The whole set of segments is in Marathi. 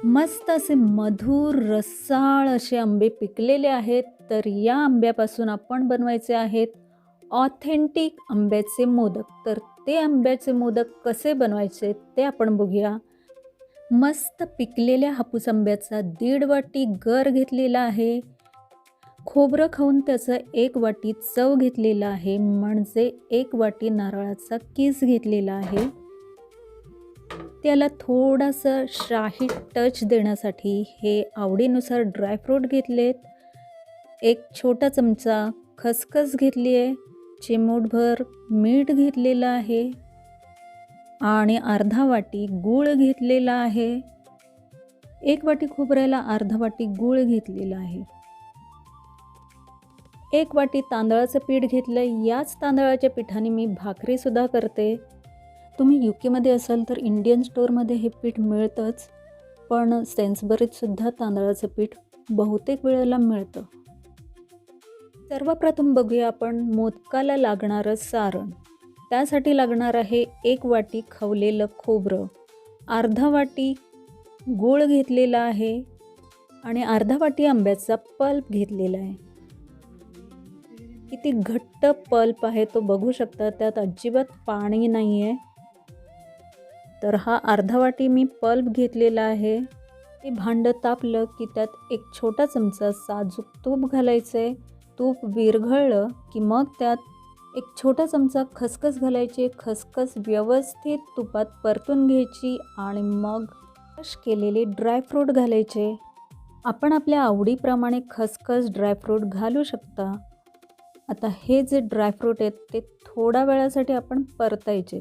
मस्त असे मधुर रसाळ असे आंबे पिकलेले आहेत. तर या आंब्यापासून आपण बनवायचे आहेत ऑथेंटिक आंब्याचे मोदक. तर ते आंब्याचे मोदक कसे बनवायचे ते आपण बघूया. मस्त पिकलेल्या हापूस आंब्याचा 1.5 वाटी गर घेतलेला आहे. खोबरं खाऊन त्याचं 1 वाटी चव घेतलेला आहे, म्हणजे 1 वाटी नारळाचा कीस घेतलेला आहे. त्याला थोडासा शाही टच देण्यासाठी हे आवडीनुसार ड्रायफ्रूट घेतलेत. 1 छोटा चमचा खसखस घेतली आहे, चिमूटभर मीठ घेतलेलं आहे आणि अर्धा वाटी गूळ घेतलेला आहे. 1 वाटी खोबऱ्याला अर्धा वाटी गूळ घेतलेला आहे. 1 वाटी तांदळाचं पीठ घेतलं. याच तांदळाच्या पिठाने मी भाकरीसुद्धा करते. तुम्ही UK असाल तर इंडियन स्टोअरमध्ये हे पीठ मिळतंच, पण सेन्सबरीजसुद्धा तांदळाचं पीठ बहुतेक वेळेला मिळतं. सर्वप्रथम बघूया आपण मोदकाला लागणारं सारण. त्यासाठी लागणार आहे 1 वाटी खवलेलं खोबरं, अर्धा वाटी गूळ घेतलेला आहे आणि अर्धा वाटी आंब्याचा पल्प घेतलेला आहे. किती घट्ट पल्प आहे तो बघू शकता, त्यात अजिबात पाणी नाही आहे. तर हा अर्धा वाटी मी पल्प घेतलेला आहे. ते भांडं तापलं की त्यात 1 छोटा चमचा साजूक तूप घालायचं आहे. तूप विरघळलं की मग त्यात 1 छोटा चमचा खसखस घालायची. खसखस व्यवस्थित तुपात परतून घ्यायची आणि मग क्रश केलेले ड्रायफ्रूट घालायचे. आपण आपल्या आवडीप्रमाणे खसखस ड्रायफ्रूट घालू शकता. आता हे जे ड्रायफ्रूट आहेत ते थोड्या वेळासाठी आपण परतायचे,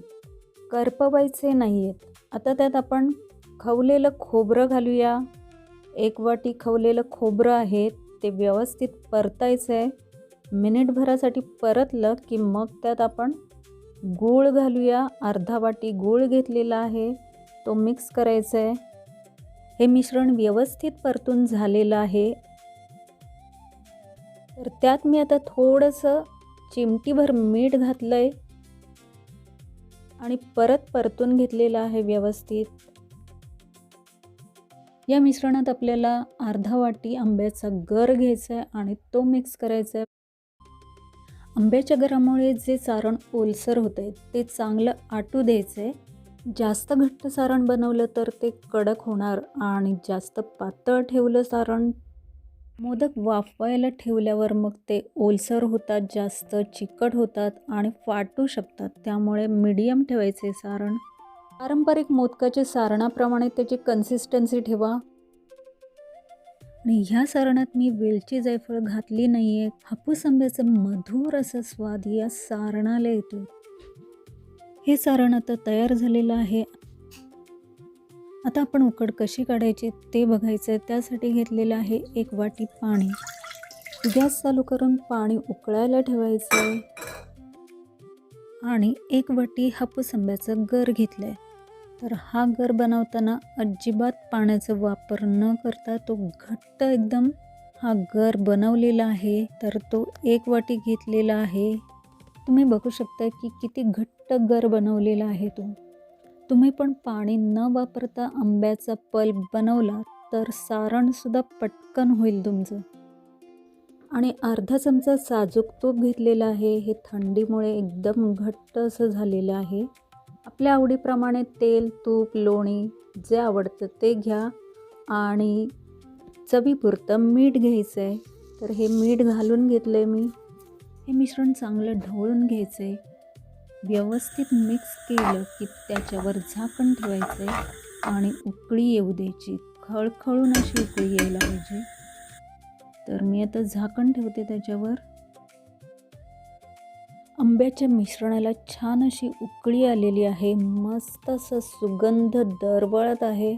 करपवायचे नाही आहेत. आता त्यात आपण खवलेलं खोबरं घालूया. 1 वाटी खवलेलं खोबरं आहे, ते व्यवस्थित परतायचं आहे. मिनिटभरासाठी परतलं की मग त्यात आपण गूळ घालूया. अर्धा वाटी गूळ घेतलेला आहे, तो मिक्स करायचा आहे. हे मिश्रण व्यवस्थित परतून झालेलं आहे. तर त्यात मी आता थोडंसं चिमटीभर मीठ घातलं आहे आणि परत परतून घेतलेलं आहे व्यवस्थित. या मिश्रणात आपल्याला अर्धा वाटी आंब्याचा गर घ्यायचा आहे आणि तो मिक्स करायचा आहे. आंब्याच्या गरामुळे जे सारण ओलसर होतं आहे ते चांगलं आटू द्यायचं आहे. जास्त घट्ट सारण बनवलं तर ते कडक होणार आणि जास्त पातळ ठेवलं सारण, मोदक वाफवायला ठेवल्यावर मग ते ओलसर होतात, जास्त चिकट होतात आणि फाटू शकतात. त्यामुळे मीडियम ठेवायचे सारण. पारंपरिक मोदकाच्या सारणाप्रमाणे त्याची कन्सिस्टन्सी ठेवा. आणि ह्या सारणात मी वेलची जायफळ घातली नाही आहे. हापूस आंब्याचा मधुर असा स्वाद या सारणाला येतो. हे सारण आता तयार झालेलं आहे. आता आपण उकड कशी काढायची ते बघायचं आहे. त्यासाठी घेतलेलं आहे 1 वाटी पाणी. गॅस चालू करून पाणी उकळायला ठेवायचं आहे आणि 1 वाटी हापूस आंब्याचा गर घेतला आहे. तर हा गर बनवताना अजिबात पाण्याचा वापर न करता तो घट्ट एकदम हा गर बनवलेला आहे. तर तो 1 वाटी घेतलेला आहे. तुम्ही बघू शकता की किती घट्ट गर बनवलेला आहे तो. तुम्ही पण पाणी न वापरता आंब्याचा पल्प बनवला तर सारणसुद्धा पटकन होईल तुमचं. आणि अर्धा चमचा साजूक तूप घेतलेलं आहे. हे थंडीमुळे एकदम घट्ट असं झालेलं आहे. आपल्या आवडीप्रमाणे तेल, तूप, लोणी जे आवडतं ते घ्या आणि चवीपुरतं मीठ घ्यायचं आहे. तर हे मीठ घालून घेतलं आहे मी. हे मिश्रण चांगलं ढवळून घ्यायचं आहे. व्यवस्थित मिक्स केलं की त्याच्यावर झाकण ठेवायचं आहे आणि उकळी येऊ द्यायची. खळखळून अशी उकळी यायला पाहिजे. तर मी आता झाकण ठेवते त्याच्यावर. आंब्याच्या मिश्रणाला छान अशी उकळी आलेली आहे. मस्त असा सुगंध दरवळत आहे.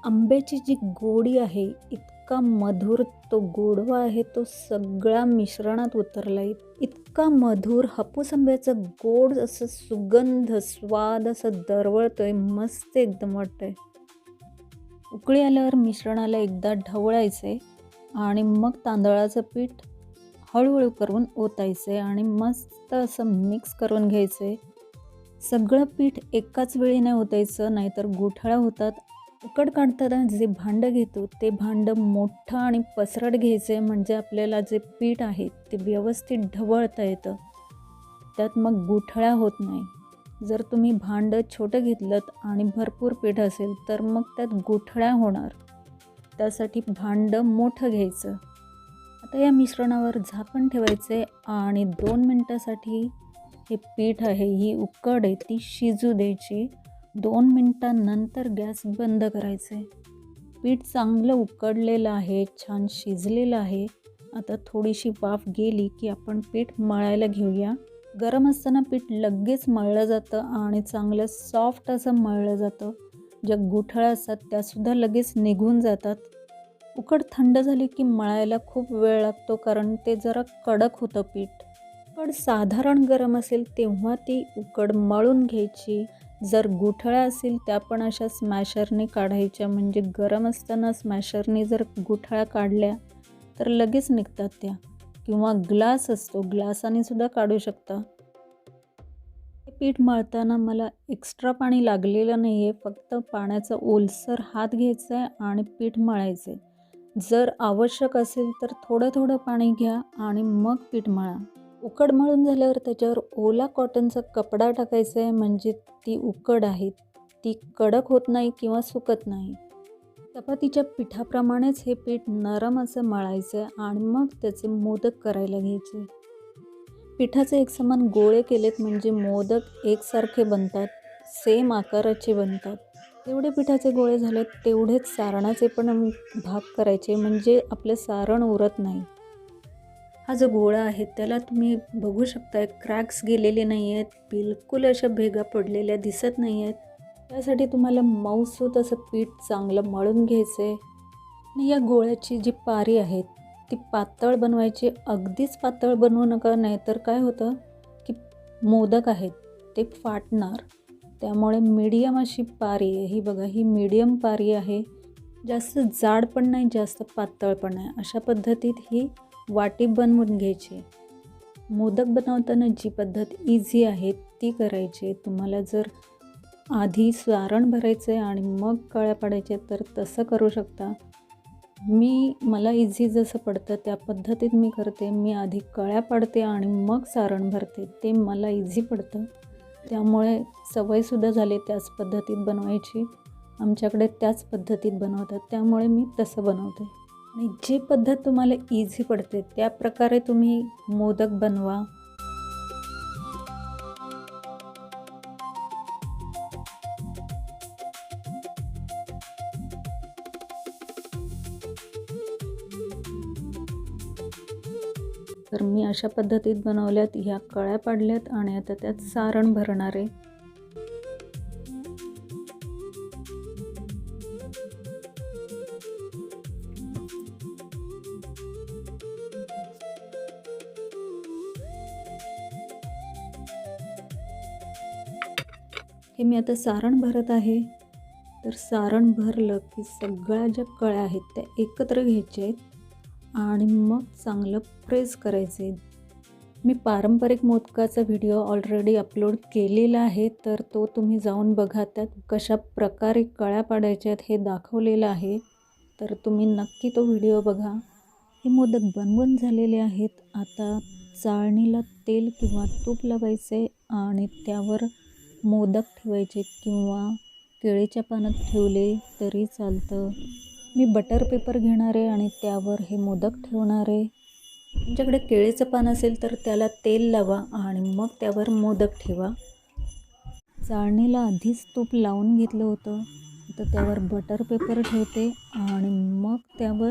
आंब्याची जी गोडी आहे, इतका मधुर तो गोडवा आहे, तो सगळा मिश्रणात उतरला आहे. इतका मधुर हापूस आंब्याचा गोड असं सुगंध, स्वाद असं दरवळतोय. मस्त एकदम वाटतंय. उकळी आल्यावर मिश्रणाला एकदा ढवळायचं आहे आणि मग तांदळाचं पीठ हळूहळू करून ओतायचं आहे आणि मस्त असं मिक्स करून घ्यायचं आहे. सगळं पीठ एकाच वेळी नाही ओतायचं, नाहीतर गुठळ्या होतात उकड काढताना जे भांडं घेतो ते भांडं मोठं आणि पसरट घ्यायचं आहे, म्हणजे आपल्याला जे पीठ आहे ते व्यवस्थित ढवळता येतं, त्यात मग गुठळ्या होत नाही. जर तुम्ही भांडं छोटं घेतलं आणि भरपूर पीठ असेल तर मग त्यात गुठळ्या होणार. त्यासाठी भांडं मोठं घ्यायचं. आता या मिश्रणावर झाकण ठेवायचे आणि 2 मिनटासाठी हे पीठ आहे, ही उकड आहे ती शिजू द्यायची. 2 मिनटांनंतर गॅस बंद करायचे. पीठ चांगलं उकडलेलं आहे, छान शिजलेलं आहे. आता थोडीशी वाफ गेली की आपण पीठ मळायला घेऊया. गरम असताना पीठ लगेच मळलं जातं आणि चांगलं सॉफ्ट असं मळलं जातं. ज्या गुठळ्या असतात त्यासुद्धा लगेच निघून जातात. उकड थंड झाली की मळायला खूप वेळ लागतो, कारण ते जरा कडक होतं पीठ. पण साधारण गरम असेल तेव्हा ती उकड मळून घ्यायची. जर गुठळ्या असतील त्या पण अशा स्मॅशरने काढायच्या, म्हणजे गरम असताना स्मॅशरने जर गुठळ्या काढल्या तर लगेच निघतात त्या. किंवा ग्लास असतो, ग्लासाने सुद्धा काढू शकता. हे पीठ मळताना मला एक्स्ट्रा पाणी लागलेलं नाही आहे, फक्त पाण्याचा ओलसर हात घ्यायचा आहे आणि पीठ मळायचं आहे. जर आवश्यक असेल तर थोडं थोडं पाणी घ्या आणि मग पीठ मळा. उकड मळून झाल्यावर त्याच्यावर ओला कॉटनचा कपडा टाकायचा आहे, म्हणजे ती उकड आहे ती कडक होत नाही किंवा सुकत नाही. चपातीच्या पिठाप्रमाणेच हे पीठ नरम असं मळायचं आहे आणि मग त्याचे मोदक करायला घ्यायचे. पिठाचे एकसमान गोळे केलेत म्हणजे मोदक एकसारखे बनतात, सेम आकाराचे बनतात. जेवढे पिठाचे गोळे झालेत तेवढेच सारणाचे पण भाग करायचे, म्हणजे आपलं सारण उरत नाही. हा जो गोळा आहे त्याला तुम्ही बघू शकता क्रॅक्स गेलेले नाही आहेत, बिलकुल अशा भेगा पडलेल्या दिसत नाही आहेत. त्यासाठी तुम्हाला मऊसूत असं पीठ चांगलं मळून घ्यायचं आहे. आणि या गोळ्याची जी पारी आहे ती पातळ बनवायची, अगदीच पातळ बनवू नका, नाहीतर काय होतं की मोदक आहेत ते फाटणार. त्यामुळे मीडियम अशी पारी आहे, ही बघा ही मीडियम पारी आहे. जास्त जाड पण नाही, जास्त पातळ पण नाही, अशा पद्धतीत ही वाटी बनवून घ्यायची. मोदक बनवताना जी पद्धत इझी आहे ती करायची. तुम्हाला जर आधी सारण भरायचं आहे आणि मग कळ्या पाडायच्या तर तसं करू शकता. मला इझी जसं पडतं त्या पद्धतीत मी करते. मी आधी कळ्या पाडते आणि मग सारण भरते, ते मला इझी पडतं. त्यामुळे सवयसुद्धा झाली त्याच पद्धतीत बनवायची. आमच्याकडे त्याच पद्धतीत बनवतात, त्यामुळे मी तसं बनवते. आणि जी पद्धत तुम्हाला इझी पडते त्या प्रकारे तुम्ही मोदक बनवा. तर मी अशा पद्धतीत बनवल्यात, ह्या कळ्या पाडल्यात आणि आता त्यात सारण भरणार आहे. हे मी आता सारण भरत आहे. तर सारण भरलं की सगळ्या ज्या कळ्या आहेत त्या एकत्र घ्यायच्या आहेत आणि मग चांगलं प्रेस करायचे. मी पारंपरिक मोदकाचा व्हिडिओ ऑलरेडी अपलोड केलेला आहे, तर तो तुम्ही जाऊन बघा. त्यात कशा प्रकारे कळ्या पाडायच्या आहेत हे दाखवलेलं आहे, तर तुम्ही नक्की तो व्हिडिओ बघा. हे मोदक बनवून झालेले आहेत. आता चाळणीला तेल किंवा तूप लावायचे आणि त्यावर मोदक ठेवायचे किंवा केळीच्या पानात ठेवले तरी चालतं. मी बटर पेपर घेणार आहे आणि त्यावर हे मोदक ठेवणार आहे. तुमच्याकडे केळीचं पान असेल तर त्याला तेल लावा आणि मग त्यावर मोदक ठेवा. चाळणीला आधीच तूप लावून घेतलं होतं, आता त्यावर बटर पेपर ठेवते आणि मग त्यावर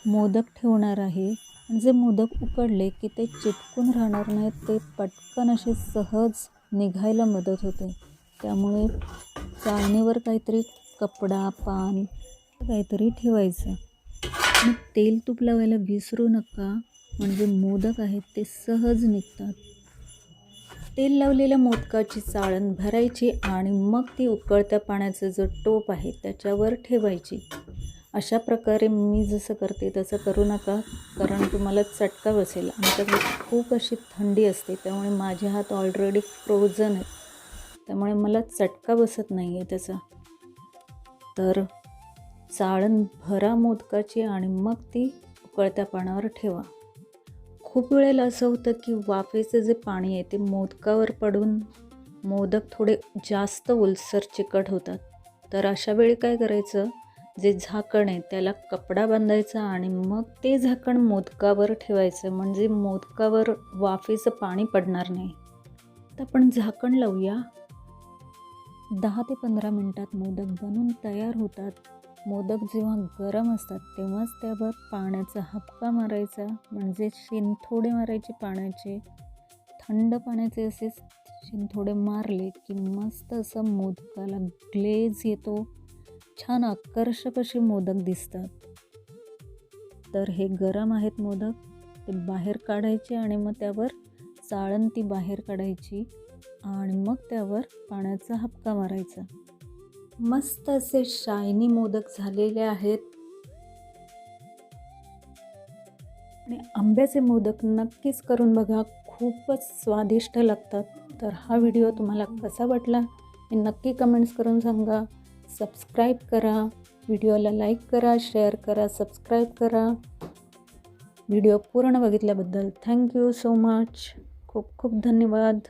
मोदक ठेवणार आहे. जे मोदक उकडले की ते चिटकून राहणार नाहीत, ते पटकन असे सहज निघायला मदत होते. त्यामुळे चाळणीवर काहीतरी कपडा, पान काहीतरी ठेवायचं आणि तेल तूप लावायला विसरू नका, म्हणजे मोदक आहेत ते सहज निघतात. तेल लावलेल्या मोदकाची चाळण भरायची आणि मग ती उकळत्या पाण्याचं जो टोप आहे त्याच्यावर ठेवायची. अशा प्रकारे मी जसं करते तसं करू नका, कारण तुम्हाला चटका बसेल. आमच्याकडे खूप अशी थंडी असते, त्यामुळे माझे हात ऑलरेडी फ्रोझन आहेत, त्यामुळे मला चटका बसत नाही आहे त्याचा. तर चाळण भरा मोदकाची आणि मग ती उकळत्या पाण्यावर ठेवा. खूप वेळेला असं होतं की वाफेचं जे पाणी आहे ते मोदकावर पडून मोदक थोडे जास्त ओलसर चिकट होतात. तर अशा वेळी काय करायचं, जे झाकण आहे त्याला कपडा बांधायचा आणि मग ते झाकण मोदकावर ठेवायचं, म्हणजे मोदकावर वाफेचं पाणी पडणार नाही. तर आपण झाकण लावूया. 10 ते 15 मिनटात मोदक बनून तयार होतात. मोदक जेव्हा गरम असतात तेव्हाच त्यावर पाण्याचा हबका मारायचा, म्हणजे शिंतोडे मारायचे पाण्याचे. थंड पाण्याचे असे शिंतोडे मारले की मस्त असं मोदकाला ग्लेज येतो. छान आकर्षक असे मोदक दिसतात. तर हे गरम आहेत मोदक, ते बाहेर काढायचे आणि मग त्यावर चाळण ती बाहेर काढायची आणि मग त्यावर पाण्याचा हबका मारायचा. मस्त असे शायनी मोदक झालेले आहेत. आणि आंब्याचे मोदक नक्कीच करून बघा, खूपच स्वादिष्ट लागतात. तर हा व्हिडिओ तुम्हाला कसा वाटला हे नक्की कमेंट्स करून सांगा. सबस्क्राईब करा, व्हिडिओला लाईक करा, शेअर करा, सबस्क्राईब करा. व्हिडिओ पूर्ण बघितल्याबद्दल थँक्यू सो मच. खूप खूप धन्यवाद.